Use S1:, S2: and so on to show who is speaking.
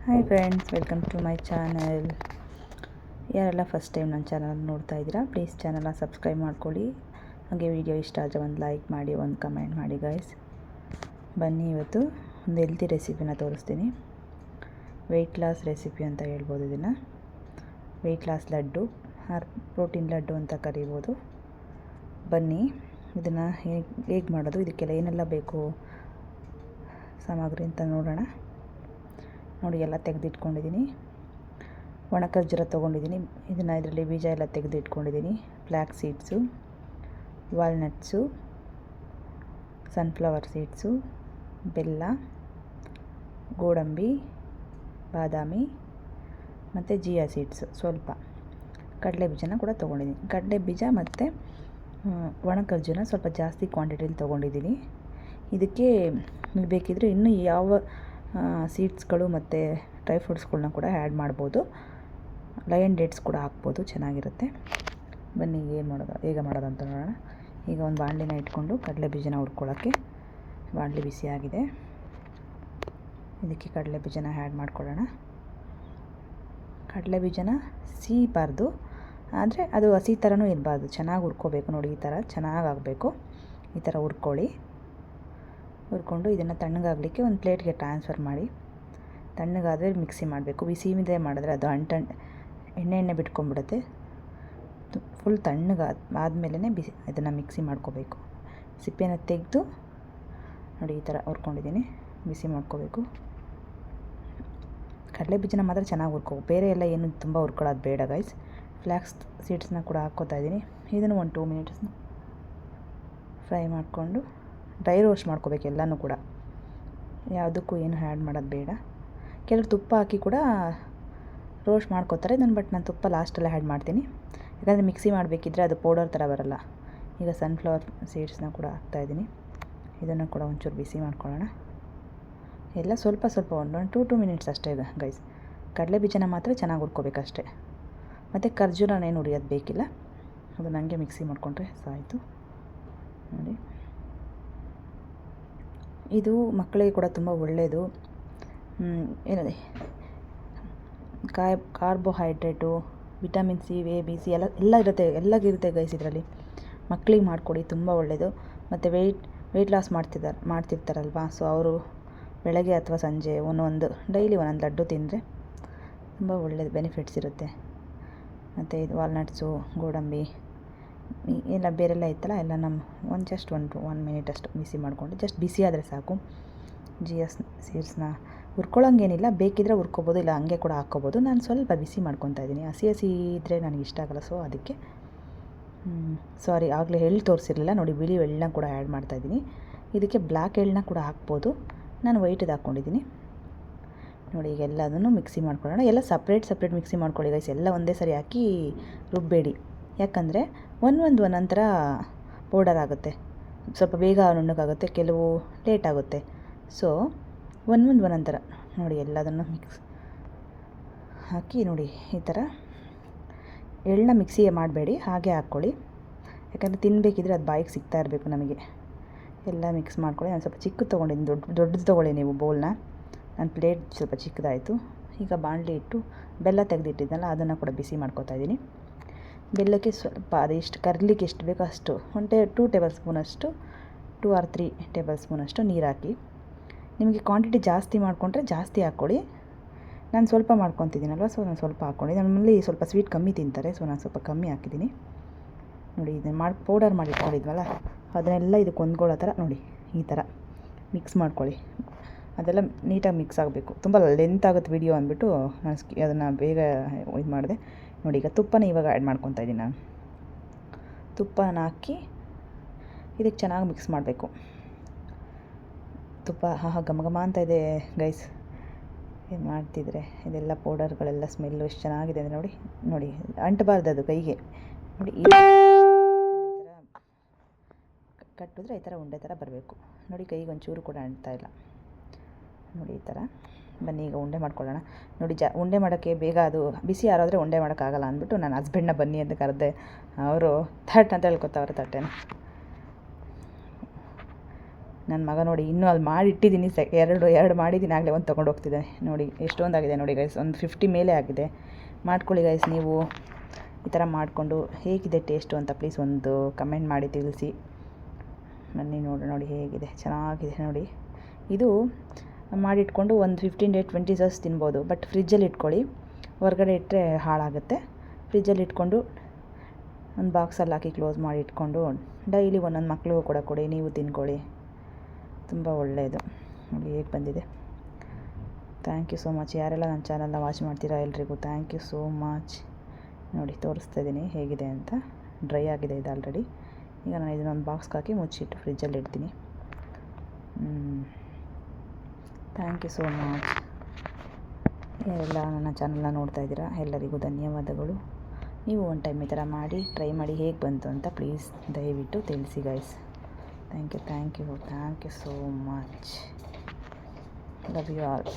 S1: Hi friends, welcome to my channel. ಯಾರೆಲ್ಲ first time ನನ್ನ channel ನೋಡ್ತಾ ಇದ್ದೀರಾ, ಪ್ಲೀಸ್ ಚಾನಲ್ನ ಸಬ್ಸ್ಕ್ರೈಬ್ ಮಾಡ್ಕೊಳ್ಳಿ. ಹಾಗೆ ವಿಡಿಯೋ ಇಷ್ಟ ಆದರೆ ಒಂದು ಲೈಕ್ ಮಾಡಿ, ಒಂದು ಕಮೆಂಟ್ ಮಾಡಿ ಗೈಸ್. ಬನ್ನಿ, ಇವತ್ತು ಒಂದು ಹೆಲ್ತಿ ರೆಸಿಪಿನ ತೋರಿಸ್ತೀನಿ. ವೆಯ್ಟ್ ಲಾಸ್ ರೆಸಿಪಿ ಅಂತ ಹೇಳ್ಬೋದು ಇದನ್ನು. Weight loss laddu or protein laddu ಅಂತ ಕರಿಬೋದು. ಬನ್ನಿ, ಇದನ್ನು ಹೇಗೆ ಮಾಡೋದು, ಇದಕ್ಕೆಲ್ಲ ಏನೆಲ್ಲ ಬೇಕು ಸಾಮಗ್ರಿ ಅಂತ ನೋಡೋಣ. ನೋಡಿ, ಎಲ್ಲ ತೆಗೆದಿಟ್ಕೊಂಡಿದ್ದೀನಿ. ಒಣ ಖರ್ಜೂರ ತೊಗೊಂಡಿದ್ದೀನಿ. ಇದರಲ್ಲಿ ಬೀಜ ಎಲ್ಲ ತೆಗೆದಿಟ್ಕೊಂಡಿದ್ದೀನಿ. Flax seeds, walnuts, sunflower seeds, ಬೆಲ್ಲ, ಗೋಡಂಬಿ, ಬಾದಾಮಿ ಮತ್ತು ಜಿಯಾ ಸೀಡ್ಸು, ಸ್ವಲ್ಪ ಕಡಲೆ ಬೀಜನ ಕೂಡ ತೊಗೊಂಡಿದ್ದೀನಿ. ಕಡಲೆ ಬೀಜ ಮತ್ತು ಒಣ ಖರ್ಜೂರ ಸ್ವಲ್ಪ ಜಾಸ್ತಿ ಕ್ವಾಂಟಿಟಿಲಿ ತೊಗೊಂಡಿದ್ದೀನಿ. ಇದಕ್ಕೆ ಬೇಕಿದ್ದರೆ ಇನ್ನೂ ಯಾವ ಸೀಡ್ಸ್ಗಳು ಮತ್ತು ಡ್ರೈ ಫ್ರೂಟ್ಸ್ಗಳನ್ನ ಕೂಡ ಆ್ಯಡ್ ಮಾಡ್ಬೋದು. ಲಯನ್ ಡೇಟ್ಸ್ ಕೂಡ ಹಾಕ್ಬೋದು, ಚೆನ್ನಾಗಿರುತ್ತೆ. ಬನ್ನಿ, ಹೇಗೆ ಮಾಡೋದು ಅಂತ ನೋಡೋಣ. ಈಗ ಒಂದು ಬಾಣಲಿನ ಇಟ್ಕೊಂಡು ಕಡಲೆ ಬೀಜನ ಹುರ್ಕೊಳ್ಳೋಕ್ಕೆ ಬಾಣಲಿ ಬಿಸಿಯಾಗಿದೆ. ಇದಕ್ಕೆ ಕಡಲೆ ಬೀಜನ ಆ್ಯಡ್ ಮಾಡ್ಕೊಳ್ಳೋಣ. ಕಡಲೆ ಬೀಜನ ಸೀಬಾರ್ದು, ಆದರೆ ಅದು ಹಸಿ ಥರನೂ ಇರಬಾರ್ದು, ಚೆನ್ನಾಗಿ ಹುರ್ಕೋಬೇಕು. ನೋಡಿ, ಈ ಥರ ಚೆನ್ನಾಗಾಗಬೇಕು. ಈ ಥರ ಹುರ್ಕೊಂಡು ಇದನ್ನು ತಣ್ಣಗಾಗಲಿಕ್ಕೆ ಒಂದು ಪ್ಲೇಟ್ಗೆ ಟ್ರಾನ್ಸ್ಫರ್ ಮಾಡಿ. ತಣ್ಣಗಾದರೆ ಮಿಕ್ಸಿ ಮಾಡಬೇಕು. ಬಿಸಿ ಇದೆ ಮಾಡಿದ್ರೆ ಅದು ಎಣ್ಣೆ ಬಿಟ್ಕೊಂಡ್ಬಿಡುತ್ತೆ. ಫುಲ್ ಆದಮೇಲೆ ಇದನ್ನು ಮಿಕ್ಸಿ ಮಾಡ್ಕೋಬೇಕು. ಸಿಪ್ಪೆನ ತೆಗೆದು ನೋಡಿ, ಈ ಥರ ಹುರ್ಕೊಂಡಿದ್ದೀನಿ. ಬಿಸಿ ಮಾಡ್ಕೋಬೇಕು. ಕಡಲೆ ಬೀಜನ ಮಾತ್ರ ಚೆನ್ನಾಗಿ ಬೇರೆ ಎಲ್ಲ ಏನು ತುಂಬ ಹುರ್ಕೊಳ್ಳೋದು ಬೇಡ ಗೈಸ್. ಫ್ಲ್ಯಾಕ್ಸ್ ಸೀಡ್ಸ್ನ ಕೂಡ ಹಾಕ್ಕೋತಾ ಇದ್ದೀನಿ. ಇದನ್ನು ಒಂದು 2 ಮಿನಿಟ್ಸ್ ಫ್ರೈ ಮಾಡಿಕೊಂಡು ಡ್ರೈ ರೋಸ್ಟ್ ಮಾಡ್ಕೋಬೇಕು. ಎಲ್ಲನೂ ಕೂಡ ಯಾವುದಕ್ಕೂ ಏನು ಆ್ಯಡ್ ಮಾಡೋದು ಬೇಡ. ಕೆಲವರು ತುಪ್ಪ ಹಾಕಿ ಕೂಡ ರೋಸ್ಟ್ ಮಾಡ್ಕೋತಾರೆ. ನಾನು ತುಪ್ಪ ಲಾಸ್ಟಲ್ಲಿ ಆ್ಯಡ್ ಮಾಡ್ತೀನಿ, ಯಾಕಂದರೆ ಮಿಕ್ಸಿ ಮಾಡಬೇಕಿದ್ರೆ ಅದು ಪೌಡರ್ ಥರ ಬರೋಲ್ಲ. ಈಗ ಸನ್ಫ್ಲವರ್ ಸೀಡ್ಸ್ನ ಕೂಡ ಹಾಕ್ತಾಯಿದ್ದೀನಿ. ಇದನ್ನು ಕೂಡ ಒಂಚೂರು ಬಿಸಿ ಮಾಡ್ಕೊಳ್ಳೋಣ. ಎಲ್ಲ ಸ್ವಲ್ಪ ಒಂದು 2 ಮಿನಿಟ್ಸ್ ಅಷ್ಟೇ ಇದೆ ಗೈಸ್. ಕಡಲೆ ಬೀಜನ ಮಾತ್ರ ಚೆನ್ನಾಗಿ ಹುರ್ಕೋಬೇಕಷ್ಟೇ. ಮತ್ತು ಖರ್ಜೂರನೇನು ಹುರಿಯೋದು ಬೇಕಿಲ್ಲ, ಅದು ನನಗೆ ಮಿಕ್ಸಿ ಮಾಡಿಕೊಂಡ್ರೆ ಸಾಯಿತು. ನೋಡಿ, ಇದು ಮಕ್ಕಳಿಗೆ ಕೂಡ ತುಂಬ ಒಳ್ಳೆಯದು. ಏನಿದೆ, carbohydrate, vitamin C, A, B, C ಎಲ್ಲ ಇರುತ್ತೆ ಗೈಸ್ ಇದರಲ್ಲಿ. ಮಕ್ಕಳಿಗೆ ಮಾಡಿಕೊಡಿ, ತುಂಬ ಒಳ್ಳೆಯದು. ಮತ್ತು ವೆಯ್ಟ್ ಲಾಸ್ ಮಾಡ್ತಿರ್ತಾರಲ್ವ, ಸೊ ಅವರು ಬೆಳಗ್ಗೆ ಅಥವಾ ಸಂಜೆ ಡೈಲಿ ಒಂದೊಂದು ಲಡ್ಡು ತಿಂದರೆ ತುಂಬ ಒಳ್ಳೆಯದು, ಬೆನಿಫಿಟ್ಸ್ ಇರುತ್ತೆ. ಮತ್ತು ಇದು ವಾಲ್ನಟ್ಸು, ಗೋಡಂಬಿ ಎಲ್ಲ ಬೇರೆಲ್ಲ ಇತ್ತಲ್ಲ, ಎಲ್ಲ ಜಸ್ಟ್ 1 ಮಿನಿಟ್ ಅಷ್ಟು ಬಿಸಿ ಮಾಡಿಕೊಂಡು, ಜಸ್ಟ್ ಬಿಸಿ ಆದರೆ ಸಾಕು. ಜಿಯಾ ಸೀಡ್ಸ್ನ ಹುರ್ಕೊಳ್ಳೋಂಗೇನಿಲ್ಲ, ಬೇಕಿದ್ರೆ ಹುರ್ಕೋಬೋದು, ಇಲ್ಲ ಹಂಗೆ ಕೂಡ ಹಾಕ್ಕೋಬೋದು. ನಾನು ಸ್ವಲ್ಪ ಬಿಸಿ ಮಾಡ್ಕೊತಾ ಇದ್ದೀನಿ. ಹಸಿ ಇದ್ದರೆ ನನಗೆ ಇಷ್ಟ ಆಗಲ್ಲ, ಸೊ ಅದಕ್ಕೆ ಆಗಲೇ ಎಳ್ಳು ತೋರಿಸಿರಲಿಲ್ಲ. ನೋಡಿ, ಬಿಳಿ ಎಳ್ಳನ್ನ ಕೂಡ ಆ್ಯಡ್ ಮಾಡ್ತಾಯಿದ್ದೀನಿ. ಇದಕ್ಕೆ ಬ್ಲ್ಯಾಕ್ ಎಳ್ಳನ್ನ ಕೂಡ ಹಾಕ್ಬೋದು. ನಾನು ವೈಟದು ಹಾಕ್ಕೊಂಡಿದ್ದೀನಿ. ನೋಡಿ, ಈಗ ಎಲ್ಲದನ್ನು ಮಿಕ್ಸಿ ಮಾಡ್ಕೊಳ್ಳೋಣ. ಎಲ್ಲ ಸಪ್ರೇಟ್ ಮಿಕ್ಸಿ ಮಾಡ್ಕೊಳ್ಳಿ ಗೈಸ್. ಎಲ್ಲ ಒಂದೇ ಸರಿ ಹಾಕಿ ರುಬ್ಬೇಡಿ, ಯಾಕಂದರೆ ಒಂದೊಂಥರ ಪೌಡರ್ ಆಗುತ್ತೆ. ಸ್ವಲ್ಪ ಬೇಗ ನುಣ್ಣಗಾಗುತ್ತೆ, ಕೆಲವು ಲೇಟ್ ಆಗುತ್ತೆ. ಸೊ ಒಂದೊಂಥರ ನೋಡಿ, ಎಲ್ಲದನ್ನು ಮಿಕ್ಸ್ ಹಾಕಿ ನೋಡಿ. ಈ ಥರ ಎಳ್ಳನ್ನ ಮಿಕ್ಸಿ ಮಾಡಬೇಡಿ, ಹಾಗೆ ಹಾಕ್ಕೊಳ್ಳಿ, ಯಾಕಂದರೆ ತಿನ್ನಬೇಕಿದ್ರೆ ಅದು ಬಾಯಿಗೆ ಸಿಗ್ತಾ ಇರಬೇಕು ನಮಗೆ. ಎಲ್ಲ ಮಿಕ್ಸ್ ಮಾಡ್ಕೊಳ್ಳಿ. ನಾನು ಸ್ವಲ್ಪ ಚಿಕ್ಕದು ತೊಗೊಂಡಿದ್ದೀನಿ, ದೊಡ್ಡದು ತೊಗೊಳ್ಳಿ ನೀವು ಬೌಲ್ನ. ನನ್ನ ಪ್ಲೇಟ್ ಸ್ವಲ್ಪ ಚಿಕ್ಕದಾಯಿತು. ಈಗ ಬಾಣಲಿ ಇಟ್ಟು ಬೆಲ್ಲ ತೆಗೆದಿಟ್ಟಿದ್ದಲ್ಲ, ಅದನ್ನು ಕೂಡ ಬಿಸಿ ಮಾಡ್ಕೊತಾ ಇದ್ದೀನಿ. ಬೆಲ್ಲಕ್ಕೆ ಸ್ವಲ್ಪ ಅದೆಷ್ಟು ಕರ್ಲಿಕ್ಕೆ ಎಷ್ಟು ಬೇಕೋ ಅಷ್ಟು 2 ಟೇಬಲ್ ಸ್ಪೂನಷ್ಟು 2 or 3 ಟೇಬಲ್ ಸ್ಪೂನಷ್ಟು ನೀರು ಹಾಕಿ. ನಿಮಗೆ ಕ್ವಾಂಟಿಟಿ ಜಾಸ್ತಿ ಮಾಡಿಕೊಂಡ್ರೆ ಜಾಸ್ತಿ ಹಾಕ್ಕೊಳ್ಳಿ. ನಾನು ಸ್ವಲ್ಪ ಮಾಡ್ಕೊತಿದ್ದೀನಲ್ವ, ಸೊ ನಾನು ಸ್ವಲ್ಪ ಹಾಕ್ಕೊಂಡು, ನಮ್ಮಲ್ಲಿ ಸ್ವಲ್ಪ ಸ್ವೀಟ್ ಕಮ್ಮಿ ತಿಂತಾರೆ, ಸೊ ನಾನು ಸ್ವಲ್ಪ ಕಮ್ಮಿ ಹಾಕಿದ್ದೀನಿ. ನೋಡಿ, ಇದನ್ನು ಪೌಡರ್ ಮಾಡಿ ಇಟ್ಕೊಂಡಿದ್ವಲ್ಲ, ಅದನ್ನೆಲ್ಲ ಇದಕ್ಕೆ ಹೊಂದ್ಕೊಳ್ಳೋ ಥರ ನೋಡಿ, ಈ ಥರ ಮಿಕ್ಸ್ ಮಾಡ್ಕೊಳ್ಳಿ. ಅದೆಲ್ಲ ನೀಟಾಗಿ ಮಿಕ್ಸ್ ಆಗಬೇಕು. ತುಂಬ ಲೆಂತ್ ಆಗುತ್ತೆ ವಿಡಿಯೋ ಅಂದ್ಬಿಟ್ಟು ನಾನು ಅದನ್ನು ಬೇಗ ಇದು ಮಾಡಿದೆ. ನೋಡಿ, ಈಗ ತುಪ್ಪನ ಇವಾಗ ಆ್ಯಡ್ ಮಾಡ್ಕೊತಾ ಇದ್ದೀನಿ. ನಾನು ತುಪ್ಪನ ಹಾಕಿ ಇದಕ್ಕೆ ಚೆನ್ನಾಗಿ ಮಿಕ್ಸ್ ಮಾಡಬೇಕು. ತುಪ್ಪ ಘಮ ಅಂತ ಇದೆ ಗೈಸ್. ಏನು ಮಾಡ್ತಿದ್ರೆ ಇದೆಲ್ಲ ಪೌಡರ್ಗಳೆಲ್ಲ ಸ್ಮೆಲ್ಲು ಎಷ್ಟು ಚೆನ್ನಾಗಿದೆ ಅಂದರೆ ನೋಡಿ ಅಂಟಬಾರ್ದು ಅದು ಕೈಗೆ. ನೋಡಿ, ಈ ಥರ ಕಟ್ಟಿದ್ರೆ ಈ ಥರ ಉಂಡೆ ಥರ ಬರಬೇಕು. ನೋಡಿ, ಕೈಗೆ ಒಂಚೂರು ಕೂಡ ಅಂಟ್ತಾ ಇಲ್ಲ. ನೋಡಿ, ಈ ಥರ. ಬನ್ನಿ, ಈಗ ಉಂಡೆ ಮಾಡ್ಕೊಳ್ಳೋಣ. ನೋಡಿ, ಉಂಡೆ ಮಾಡೋಕ್ಕೆ ಬೇಗ ಅದು ಬಿಸಿ ಆರೋದ್ರೆ ಉಂಡೆ ಮಾಡೋಕ್ಕಾಗಲ್ಲ ಅಂದ್ಬಿಟ್ಟು ನಾನು ಹಸ್ಬೆಂಡ್ನ ಬನ್ನಿ ಅಂತ ಕರೆದೆ. ಅವರು ಥಟ್ ಅಂತ ಹೇಳ್ಕೊತಾವ್ರೆ ತಟ್ಟೆನ. ನನ್ನ ಮಗ ನೋಡಿ ಇನ್ನೂ ಅಲ್ಲಿ ಮಾಡಿಟ್ಟಿದ್ದೀನಿ, ಎರಡು ಮಾಡಿದ್ದೀನಿ, ಆಗಲೇ ಒಂದು ತೊಗೊಂಡು ಹೋಗ್ತಿದ್ದಾನೆ. ನೋಡಿ ಎಷ್ಟೊಂದಾಗಿದೆ ನೋಡಿ ಗೈಸ್, ಒಂದು 50 ಮೇಲೆ ಆಗಿದೆ. ಮಾಡ್ಕೊಳ್ಳಿ ಗೈಸ್ ನೀವು ಈ ಥರ ಮಾಡಿಕೊಂಡು ಹೇಗಿದೆ ಟೇಸ್ಟು ಅಂತ ಪ್ಲೀಸ್ ಒಂದು ಕಮೆಂಟ್ ಮಾಡಿ ತಿಳಿಸಿ. ಬನ್ನಿ ನೋಡಿ ಹೇಗಿದೆ, ಚೆನ್ನಾಗಿದೆ ನೋಡಿ. ಇದು ಮಾಡಿಟ್ಕೊಂಡು ಒಂದು 15 ಡೇ 20 ಡೇಸ್ ತಿನ್ಬೋದು. ಬಟ್ ಫ್ರಿಜ್ಜಲ್ಲಿ ಇಟ್ಕೊಳ್ಳಿ, ಹೊರಗಡೆ ಇಟ್ಟರೆ ಹಾಳಾಗುತ್ತೆ. ಫ್ರಿಜ್ಜಲ್ಲಿ ಇಟ್ಕೊಂಡು ಒಂದು ಬಾಕ್ಸಲ್ಲಿ ಹಾಕಿ ಕ್ಲೋಸ್ ಮಾಡಿ ಇಟ್ಕೊಂಡು ಡೈಲಿ ಒಂದೊಂದು ಮಕ್ಳಿಗೂ ಕೂಡ ಕೊಡಿ, ನೀವು ತಿನ್ಕೊಳ್ಳಿ, ತುಂಬ ಒಳ್ಳೆಯದು. ನೋಡಿ ಹೇಗೆ ಬಂದಿದೆ. Thank you so much. ಯಾರೆಲ್ಲ ನನ್ನ ಚಾನಲ್ನ ವಾಚ್ ಮಾಡ್ತೀರಾ ಎಲ್ರಿಗೂ ಥ್ಯಾಂಕ್ ಯು ಸೋ ಮಚ್. ನೋಡಿ ತೋರಿಸ್ತಾ ಇದ್ದೀನಿ ಹೇಗಿದೆ ಅಂತ. ಡ್ರೈ ಆಗಿದೆ ಇದು ಆಲ್ರೆಡಿ. ಈಗ ನಾನು ಇದನ್ನೊಂದು ಬಾಕ್ಸ್ಗೆ ಹಾಕಿ ಮುಚ್ಚಿಟ್ಟು ಫ್ರಿಜ್ಜಲ್ಲಿ ಇಡ್ತೀನಿ. Thank you so much. ಯಾರೆಲ್ಲ ನನ್ನ ಚಾನಲ್ನ ನೋಡ್ತಾ ಇದ್ದೀರಾ ಎಲ್ಲರಿಗೂ ಧನ್ಯವಾದಗಳು. ನೀವು ಒಂದು ಟೈಮ್ ಈ ಥರ ಮಾಡಿ ಟ್ರೈ ಮಾಡಿ ಹೇಗೆ ಬಂತು ಅಂತ ಪ್ಲೀಸ್ ದಯವಿಟ್ಟು ತಿಳಿಸಿ guys. Thank you so much. Love you all.